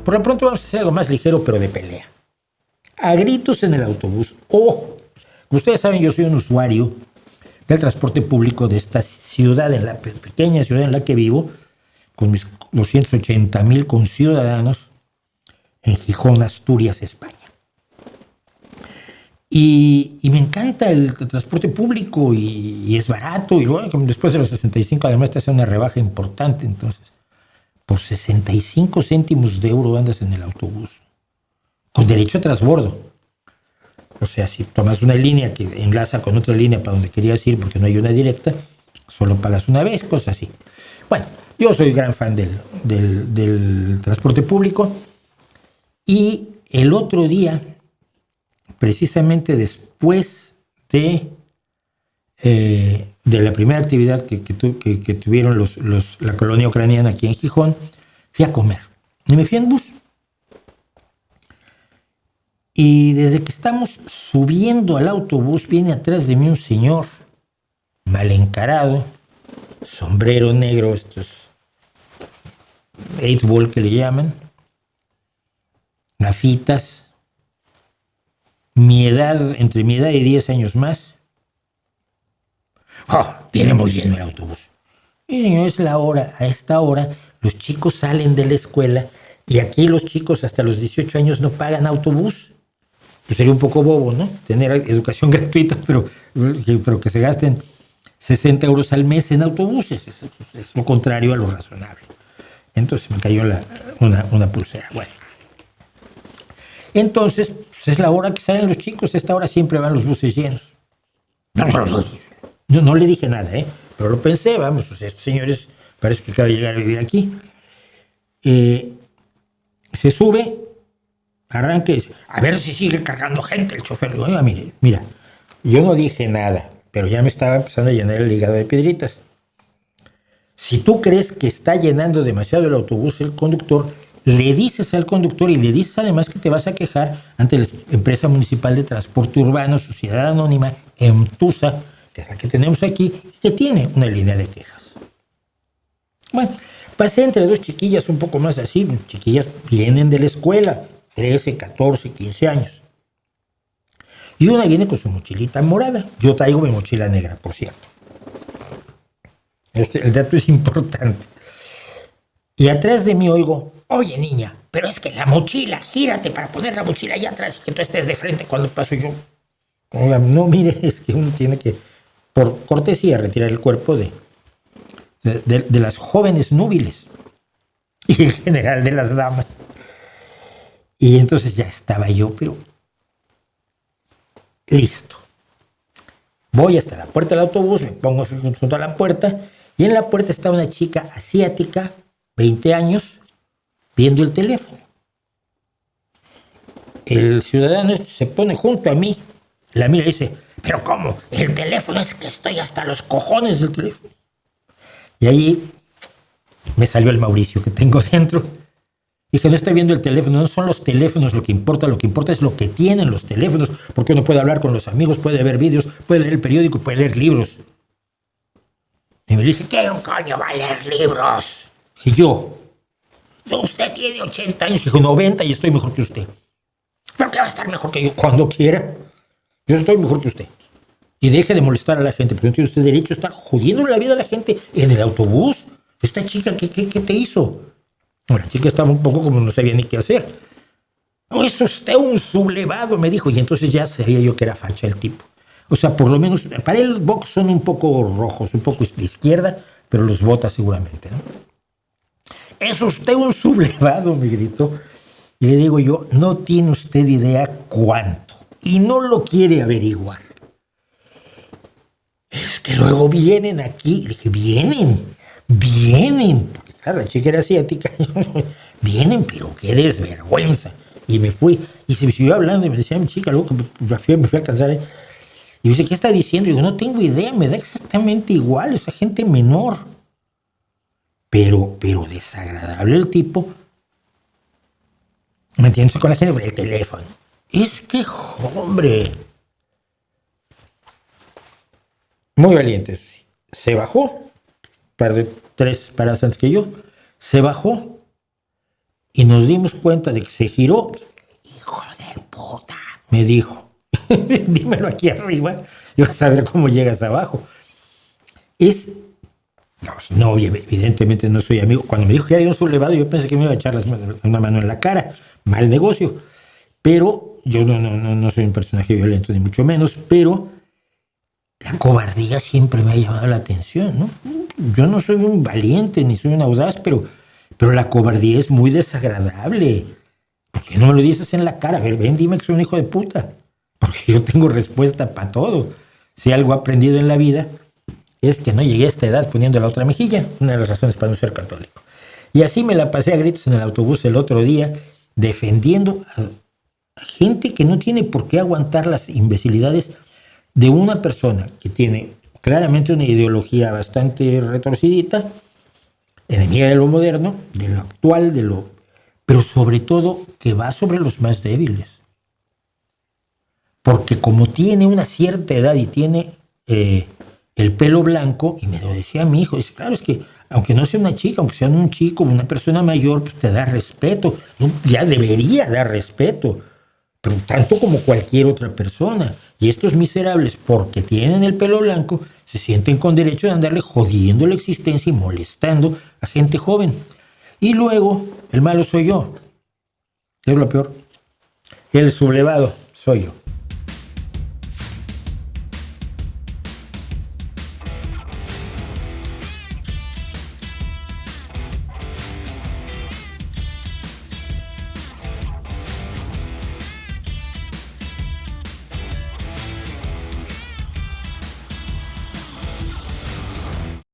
Por lo pronto vamos a hacer algo más ligero, pero de pelea. A gritos en el autobús. Como ustedes saben, yo soy un usuario del transporte público de esta ciudad, en la pequeña ciudad en la que vivo, con mis 280,000 conciudadanos en Gijón, Asturias, España. Y me encanta el transporte público y es barato. Y luego, después de los 65, además te hace una rebaja importante. Entonces, por 65 céntimos de euro andas en el autobús, con derecho a transbordo. O sea, si tomas una línea que enlaza con otra línea para donde querías ir, porque no hay una directa, solo pagas una vez, cosas así. Bueno, yo soy gran fan del transporte público. Y el otro día, precisamente después de la primera actividad que tuvieron la colonia ucraniana aquí en Gijón, fui a comer. Y me fui en bus. Y desde que estamos subiendo al autobús, viene atrás de mí un señor mal encarado, sombrero negro, estos 8-ball que le llaman, gafitas, entre mi edad y 10 años más. Viene muy lleno el autobús. Y señor, es la hora. A esta hora los chicos salen de la escuela y aquí los chicos hasta los 18 años no pagan autobús. Pues sería un poco bobo, ¿no? Tener educación gratuita, pero que se gasten 60 euros al mes en autobuses. Es lo contrario a lo razonable. Entonces me cayó una pulsera. Bueno. Entonces, pues es la hora que salen los chicos. A esta hora siempre van los buses llenos. Yo no le dije nada, pero lo pensé, vamos, estos señores parece que acaban de llegar a vivir aquí. Se sube, arranca y dice, a ver si sigue cargando gente el chofer. Digo, mira, yo no dije nada, pero ya me estaba empezando a llenar el hígado de piedritas. Si tú crees que está llenando demasiado el autobús el conductor, le dices al conductor y le dices además que te vas a quejar ante la empresa municipal de transporte urbano, Sociedad Anónima, EMTUSA, que es la que tenemos aquí, que tiene una línea de quejas. Bueno, pasé entre dos chiquillas un poco más así, chiquillas vienen de la escuela, 13, 14, 15 años. Y una viene con su mochilita morada. Yo traigo mi mochila negra, por cierto. El dato es importante. Y atrás de mí oigo, oye niña, pero es que la mochila, gírate para poner la mochila allá atrás, que tú estés de frente cuando paso yo. Oiga, no, mire, es que uno tiene que, por cortesía, retirar el cuerpo de las jóvenes núbiles y en general de las damas. Y entonces ya estaba yo, pero listo. Voy hasta la puerta del autobús, me pongo junto a la puerta y en la puerta está una chica asiática, 20 años, viendo el teléfono. El ciudadano se pone junto a mí, la mira y dice, ¿pero cómo? El teléfono, es que estoy hasta los cojones del teléfono. Y ahí me salió el Mauricio que tengo dentro. Dije, no está viendo el teléfono, no son los teléfonos lo que importa es lo que tienen los teléfonos, porque uno puede hablar con los amigos, puede ver vídeos, puede leer el periódico, puede leer libros. Y me dice, ¿qué un coño va a leer libros? Y yo, usted tiene 80 años, dijo 90 y estoy mejor que usted. ¿Pero qué va a estar mejor que yo? Cuando quiera. Yo estoy mejor que usted. Y deje de molestar a la gente, porque no tiene usted derecho a estar jodiendo la vida a la gente en el autobús. Esta chica, ¿qué te hizo? La chica estaba un poco como no sabía ni qué hacer. No, es usted un sublevado, me dijo. Y entonces ya sabía yo que era facha el tipo. O sea, por lo menos, para él Vox son un poco rojos, un poco de izquierda, pero los vota seguramente, ¿no? Es usted un sublevado, me gritó. Y le digo yo, no tiene usted idea cuánto. Y no lo quiere averiguar. Es que luego vienen aquí. Le dije, vienen. Porque claro, la chica era asiática. Vienen, pero qué desvergüenza. Y me fui. Y se me siguió hablando y me decía mi chica, luego que me fui a alcanzar. Y me dice, ¿qué está diciendo? Y digo, no tengo idea, me da exactamente igual, esa gente menor. Pero desagradable el tipo. ¿Me entiendes? Con la gente por el teléfono. Es que, hombre. Muy valiente, eso sí. Se bajó. 3 paradas antes que yo. Se bajó. y nos dimos cuenta de que se giró. Hijo de puta, me dijo. Dímelo aquí arriba y vas a ver cómo llegas abajo. No, evidentemente no soy amigo. Cuando me dijo que era un sublevado, yo pensé que me iba a echar una mano en la cara. Mal negocio. Pero yo no soy un personaje violento, ni mucho menos, pero la cobardía siempre me ha llamado la atención, ¿no? Yo no soy un valiente, ni soy un audaz, pero la cobardía es muy desagradable. ¿Por qué no me lo dices en la cara? A ver, ven, dime que soy un hijo de puta. Porque yo tengo respuesta para todo. Si algo he aprendido en la vida es que no llegué a esta edad poniendo la otra mejilla, una de las razones para no ser católico. Y así me la pasé a gritos en el autobús el otro día, defendiendo a gente que no tiene por qué aguantar las imbecilidades de una persona que tiene claramente una ideología bastante retorcidita, enemiga de lo moderno, de lo actual, pero sobre todo que va sobre los más débiles. Porque como tiene una cierta edad y tiene el pelo blanco, y me lo decía mi hijo, dice, claro, es que aunque no sea una chica, aunque sea un chico, una persona mayor, pues te da respeto, ya debería dar respeto, pero tanto como cualquier otra persona. Y estos miserables, porque tienen el pelo blanco, se sienten con derecho de andarle jodiendo la existencia y molestando a gente joven. Y luego, el malo soy yo. Es lo peor. El sublevado soy yo.